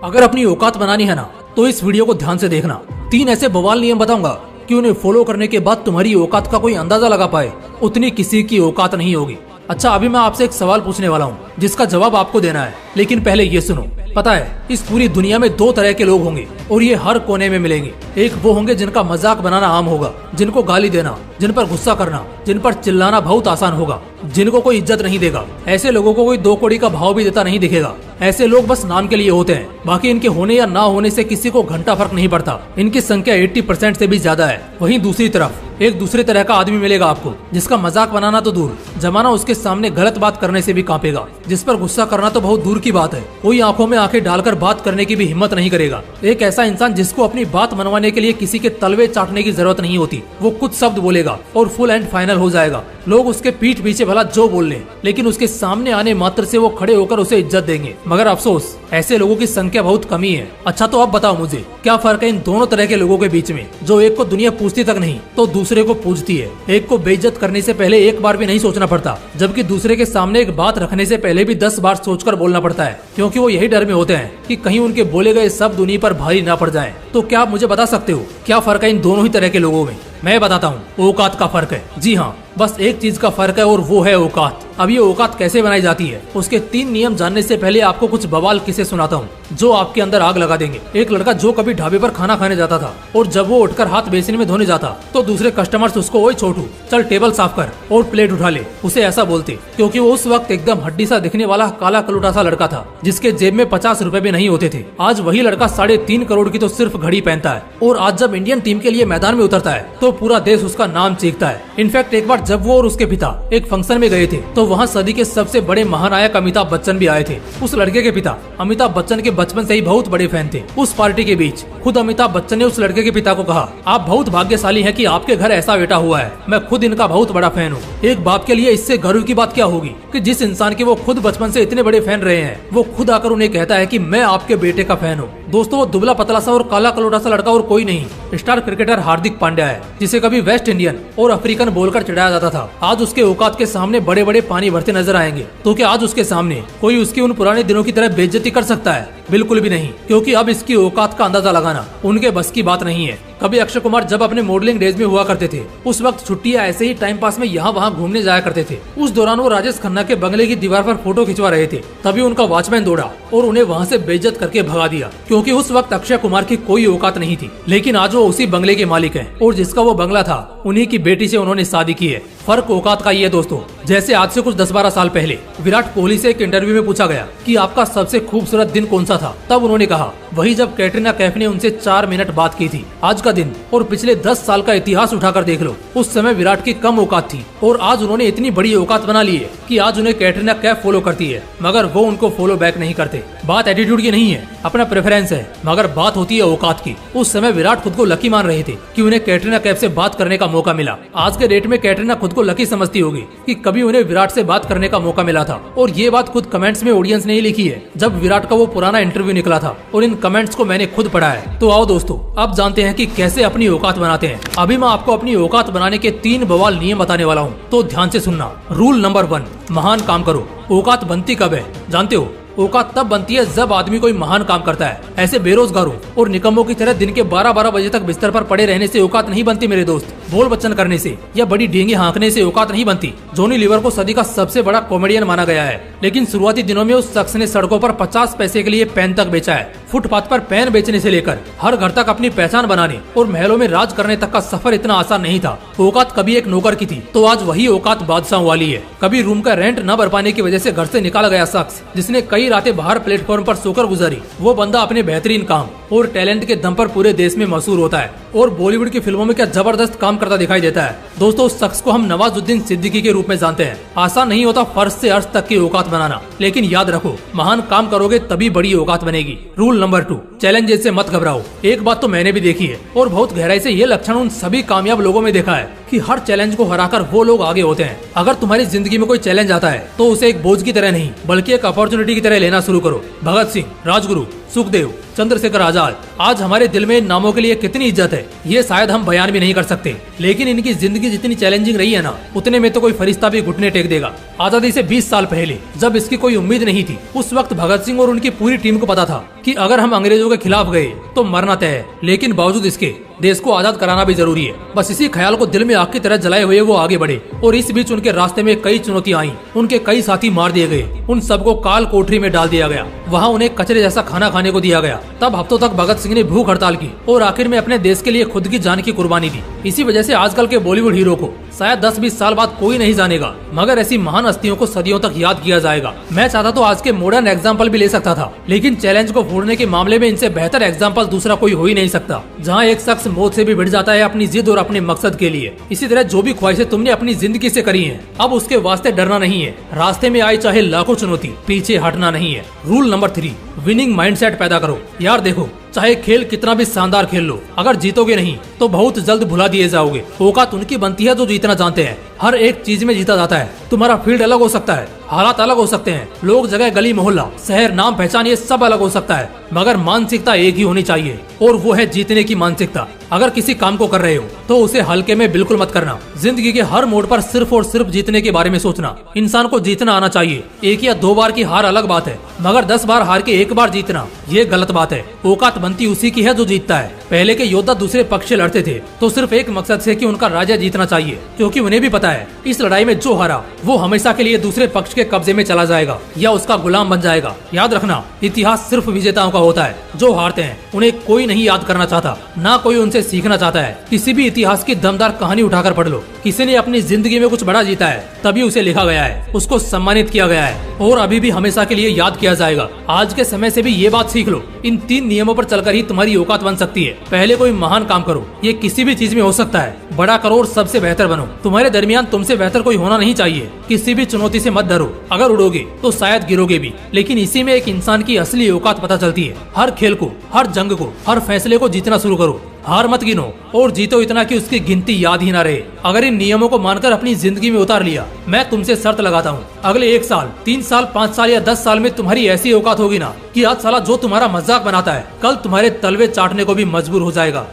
अगर अपनी औकात बनानी है ना तो इस वीडियो को ध्यान से देखना। 3 ऐसे बवाल नियम बताऊंगा कि उन्हें फॉलो करने के बाद तुम्हारी औकात का कोई अंदाजा लगा पाए, उतनी किसी की औकात नहीं होगी। अच्छा, अभी मैं आपसे एक सवाल पूछने वाला हूँ जिसका जवाब आपको देना है, लेकिन पहले ये सुनो। पता है इस पूरी दुनिया में 2 तरह के लोग होंगे और ये हर कोने में मिलेंगे। एक वो होंगे जिनका मजाक बनाना आम होगा, जिनको गाली देना, जिन पर गुस्सा करना, जिन पर चिल्लाना बहुत आसान होगा, जिनको कोई इज्जत नहीं देगा। ऐसे लोगों को कोई 2 कौड़ी का भाव भी देता नहीं दिखेगा। ऐसे लोग बस नाम के लिए होते हैं, बाकी इनके होने या ना होने से किसी को घंटा फर्क नहीं पड़ता। इनकी संख्या 80% से भी ज्यादा है। वहीं दूसरी तरफ एक दूसरे तरह का आदमी मिलेगा आपको, जिसका मजाक बनाना तो दूर, जमाना उसके सामने गलत बात करने से भी कांपेगा। जिस पर गुस्सा करना तो बहुत दूर की बात है, कोई आंखों में आंखें डालकर बात करने की भी हिम्मत नहीं करेगा। एक ऐसा इंसान जिसको अपनी बात मनवाने के लिए किसी के तलवे चाटने की जरूरत नहीं होती। वो कुछ शब्द बोलेगा और फुल एंड फाइनल हो जाएगा। लोग उसके पीठ पीछे भला जो बोल लें, लेकिन उसके सामने आने मात्र से वो खड़े होकर उसे इज्जत देंगे। मगर अफसोस ऐसे लोगों की संख्या बहुत कम ही है। अच्छा, तो अब बताओ मुझे क्या फर्क है इन दोनों तरह के लोगों के बीच में, जो एक को दुनिया पूछती तक नहीं तो दूसरे को पूछती है। एक को बेइज्जत करने से पहले एक बार भी नहीं सोचना पड़ता, जबकि दूसरे के सामने एक बात रखने से पहले भी 10 बार सोचकर बोलना पड़ता है, क्योंकि वो यही डर में होते हैं कि कहीं उनके बोले गए शब्द उन्हीं पर भारी ना पड़ जाएं। तो क्या आप मुझे बता सकते हो क्या फर्क है इन दोनों ही तरह के लोगों में? मैं बताता हूँ, औकात का फर्क है। जी हाँ, बस एक चीज का फर्क है और वो है औकात। अब ये औकात कैसे बनाई जाती है उसके 3 नियम जानने से पहले आपको कुछ बवाल किस्से सुनाता हूँ जो आपके अंदर आग लगा देंगे। एक लड़का जो कभी ढाबे पर खाना खाने जाता था और जब वो उठकर हाथ बेसिन में धोने जाता तो दूसरे कस्टमर्स उसको, ओए छोटू चल टेबल साफ कर और प्लेट उठा ले, उसे ऐसा बोलते क्योंकि वो उस वक्त एकदम हड्डी सा दिखने वाला काला कलूटा सा लड़का था जिसके जेब में 50 रुपए भी नहीं होते थे। आज वही लड़का 3.5 करोड़ की तो सिर्फ घड़ी पहनता है और आज जब इंडियन टीम के लिए मैदान में उतरता है तो पूरा देश उसका नाम चीखता है। इनफैक्ट एक बार जब वो और उसके पिता एक फंक्शन में गए थे तो वहाँ सदी के सबसे बड़े महानायक अमिताभ बच्चन भी आए थे। उस लड़के के पिता अमिताभ बच्चन के बचपन से ही बहुत बड़े फैन थे। उस पार्टी के बीच खुद अमिताभ बच्चन ने उस लड़के के पिता को कहा, आप बहुत भाग्यशाली हैं कि आपके घर ऐसा बेटा हुआ है, मैं खुद इनका बहुत बड़ा फैन हूँ। एक बाप के लिए इससे गर्व की बात क्या होगी कि जिस इंसान के वो खुद बचपन से इतने बड़े फैन रहे हैं वो खुद आकर उन्हें कहता है कि मैं आपके बेटे का फैन हूँ। दोस्तों, वो दुबला पतला सा और काला कलोटा सा लड़का और कोई नहीं, स्टार क्रिकेटर हार्दिक पांड्या है, जिसे कभी वेस्ट इंडियन और अफ्रीकन बोलकर चिढ़ाया जाता था। आज उसके औकात के सामने बड़े बड़े पानी भरते नजर आएंगे। तो क्या आज उसके सामने कोई उसकी उन पुराने दिनों की तरह बेइज्जती कर सकता है? बिल्कुल भी नहीं, क्योंकि अब इसकी औकात का अंदाजा लगाना उनके बस की बात नहीं है। कभी अक्षय कुमार जब अपने मॉडलिंग डेज में हुआ करते थे, उस वक्त छुट्टियां ऐसे ही टाइम पास में यहाँ वहाँ घूमने जाया करते थे। उस दौरान वो राजेश खन्ना के बंगले की दीवार पर फोटो खिंचवा रहे थे, तभी उनका वॉचमैन दौड़ा और उन्हें वहाँ से बेइज्जत करके भगा दिया, क्योंकि उस वक्त अक्षय कुमार की कोई औकात नहीं थी। लेकिन आज वो उसी बंगले के मालिक है और जिसका वो बंगला था उन्हीं की बेटी से उन्होंने शादी की है। फर्क औकात का ये दोस्तों, जैसे आज से कुछ 10-12 साल पहले विराट कोहली से एक इंटरव्यू में पूछा गया कि आपका सबसे खूबसूरत दिन कौन सा था, तब उन्होंने कहा वही जब कैटरीना कैफ ने उनसे 4 मिनट बात की थी। आज का दिन और पिछले 10 साल का इतिहास उठाकर देख लो, उस समय विराट की कम औकात थी और आज उन्होंने इतनी बड़ी औकात बना ली है कि आज उन्हें कैटरीना कैफ फॉलो करती है, मगर वो उनको फॉलो बैक नहीं करते। बात एटीट्यूड की नहीं है, अपना प्रेफरेंस है, मगर बात होती है औकात की। उस समय विराट खुद को लकी मान रहे थे कि उन्हें कैटरीना कैफ से बात करने का मौका मिला। आज के डेट में कैटरीना खुद को लकी समझती होगी कि कभी उन्हें विराट से बात करने का मौका मिला था। और ये बात खुद कमेंट्स में ऑडियंस ने ही लिखी है जब विराट का वो पुराना इंटरव्यू निकला था, और इन कमेंट्स को मैंने खुद पढ़ा है। तो आओ दोस्तों, अब जानते हैं कि कैसे अपनी औकात बनाते हैं। अभी मैं आपको अपनी औकात बनाने के 3 बवाल नियम बताने वाला हूँ, तो ध्यान से सुनना। रूल नंबर 1, महान काम करो। औकात बनती कब है जानते हो? औकात तब बनती है जब आदमी कोई महान काम करता है। ऐसे बेरोजगारों और निकम्मों की तरह दिन के 12-12 बजे तक बिस्तर पर पड़े रहने से औकात नहीं बनती मेरे दोस्त। बोल बच्चन करने से या बड़ी डेंगे हाँकने से औकात नहीं बनती। जॉनी लीवर को सदी का सबसे बड़ा कॉमेडियन माना गया है, लेकिन शुरुआती दिनों में उस शख्स ने सड़कों पर 50 पैसे के लिए पेन तक बेचा है। फुटपाथ पर पेन बेचने से लेकर हर घर तक अपनी पहचान बनाने और महलों में राज करने तक का सफर इतना आसान नहीं था। औकात कभी एक नौकर की थी तो आज वही औकात बादशाहों वाली है। कभी रूम का रेंट न भर पाने की वजह से घर से निकाला गया शख्स जिसने कई रातें बाहर प्लेटफॉर्म पर सोकर गुजारी, वो बंदा अपने बेहतरीन काम और टैलेंट के दम पर पूरे देश में मशहूर होता है और बॉलीवुड की फिल्मों में क्या जबरदस्त काम करता दिखाई देता है। दोस्तों, उस शख्स को हम नवाजुद्दीन सिद्दीकी के रूप में जानते हैं। आसान नहीं होता फर्श से अर्श तक की औकात बनाना, लेकिन याद रखो, महान काम करोगे तभी बड़ी औकात बनेगी। रूल नंबर 2, चैलेंजेस से मत घबराओ। एक बात तो मैंने भी देखी है और बहुत गहराई से ये लक्षण उन सभी कामयाब लोगों में देखा है कि हर चैलेंज को हराकर वो लोग आगे होते हैं। अगर तुम्हारी जिंदगी में कोई चैलेंज आता है तो उसे एक बोझ की तरह नहीं बल्कि एक अपॉर्चुनिटी की तरह लेना शुरू करो। भगत सिंह, राजगुरु, सुखदेव, चंद्रशेखर आजाद, आज हमारे दिल में इन नामों के लिए कितनी इज्जत है ये शायद हम बयान भी नहीं कर सकते। लेकिन इनकी जिंदगी जितनी चैलेंजिंग रही है ना, उतने में तो कोई फरिश्ता भी घुटने टेक देगा। आजादी से 20 साल पहले जब इसकी कोई उम्मीद नहीं थी, उस वक्त भगत सिंह और उनकी पूरी टीम को पता था कि अगर हम अंग्रेजों के खिलाफ गए तो मरना तय है। लेकिन बावजूद इसके देश को आजाद कराना भी जरूरी है। बस इसी ख्याल को दिल में आग की तरह जलाए हुए वो आगे बढ़े और इस बीच उनके रास्ते में कई चुनौतियां आई। उनके कई साथी मार दिए गए, उन सबको काल कोठरी में डाल दिया गया, वहाँ उन्हें कचरे जैसा खाना खाने को दिया गया। तब हफ्तों तक भगत सिंह ने भूख हड़ताल की और आखिर में अपने देश के लिए खुद की जान की कुर्बानी दी। इसी वजह से आजकल के बॉलीवुड हीरो को शायद 10-20 साल बाद कोई नहीं जानेगा, मगर ऐसी महान हस्तियों को सदियों तक याद किया जाएगा। मैं चाहता तो आज के मॉडर्न एग्जाम्पल भी ले सकता था, लेकिन चैलेंज को फोड़ने के मामले में इनसे बेहतर एग्जाम्पल दूसरा कोई हो ही नहीं सकता। जहाँ एक शख्स मौत से भी भिड़ जाता है अपनी जिद और अपने मकसद के लिए। इसी तरह जो भी ख्वाहिशें तुमने अपनी जिंदगी से करी हैं, अब उसके वास्ते डरना नहीं है। रास्ते में आई चाहे लाखों चुनौती, पीछे हटना नहीं है। रूल नंबर 3, विनिंग माइंडसेट पैदा करो। यार देखो, चाहे खेल कितना भी शानदार खेल लो, अगर जीतोगे नहीं तो बहुत जल्द भुला दिए जाओगे। औकात उनकी बनती है जो जीतना जानते हैं। हर एक चीज में जीता जाता है। तुम्हारा फील्ड अलग हो सकता है, हालात अलग हो सकते हैं, लोग, जगह, गली, मोहल्ला, शहर, नाम, पहचान, ये सब अलग हो सकता है, मगर मानसिकता एक ही होनी चाहिए और वो है जीतने की मानसिकता। अगर किसी काम को कर रहे हो तो उसे हल्के में बिल्कुल मत करना। जिंदगी के हर मोड़ पर सिर्फ और सिर्फ जीतने के बारे में सोचना। इंसान को जीतना आना चाहिए। 1 या 2 बार की हार अलग बात है, मगर 10 बार हार के 1 बार जीतना ये गलत बात है। औकात बनती उसी की है जो जीतता है। पहले के योद्धा दूसरे पक्ष से लड़ते थे तो सिर्फ एक मकसद से कि उनका राजा जीतना चाहिए, क्योंकि उन्हें भी पता है इस लड़ाई में जो हारा वो हमेशा के लिए दूसरे पक्ष के कब्जे में चला जाएगा या उसका गुलाम बन जाएगा। याद रखना, इतिहास सिर्फ विजेताओं का होता है। जो हारते हैं उन्हें कोई नहीं याद करना चाहता, ना कोई उनसे सीखना चाहता है। किसी भी इतिहास की दमदार कहानी उठाकर पढ़ लो। किसी ने अपनी जिंदगी में कुछ बड़ा जीता है तभी उसे लिखा गया है, उसको सम्मानित किया गया है और अभी भी हमेशा के लिए याद किया जाएगा। आज के समय से भी ये बात सीख लो, इन 3 नियमों पर चलकर ही तुम्हारी औकात बन सकती है। पहले कोई महान काम करो, ये किसी भी चीज में हो सकता है। बड़ा करो और सबसे बेहतर बनो। तुम्हारे दरमियान तुमसे बेहतर कोई होना नहीं चाहिए। किसी भी चुनौती से मत डरो, अगर उड़ोगे तो शायद गिरोगे भी, लेकिन इसी में एक इंसान की असली औकात पता चलती है। हर खेल को, हर जंग को, हर फैसले को जीतना शुरू करो। हार मत गिनो और जीतो इतना कि उसकी गिनती याद ही ना रहे। अगर इन नियमों को मानकर अपनी जिंदगी में उतार लिया, मैं तुमसे शर्त लगाता हूँ, अगले 1 साल, 3 साल, 5 साल या 10 साल में तुम्हारी ऐसी औकात होगी ना कि आज साला जो तुम्हारा मजाक बनाता है कल तुम्हारे तलवे चाटने को भी मजबूर हो जाएगा।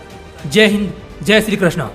जय हिंद, जय श्री कृष्णा।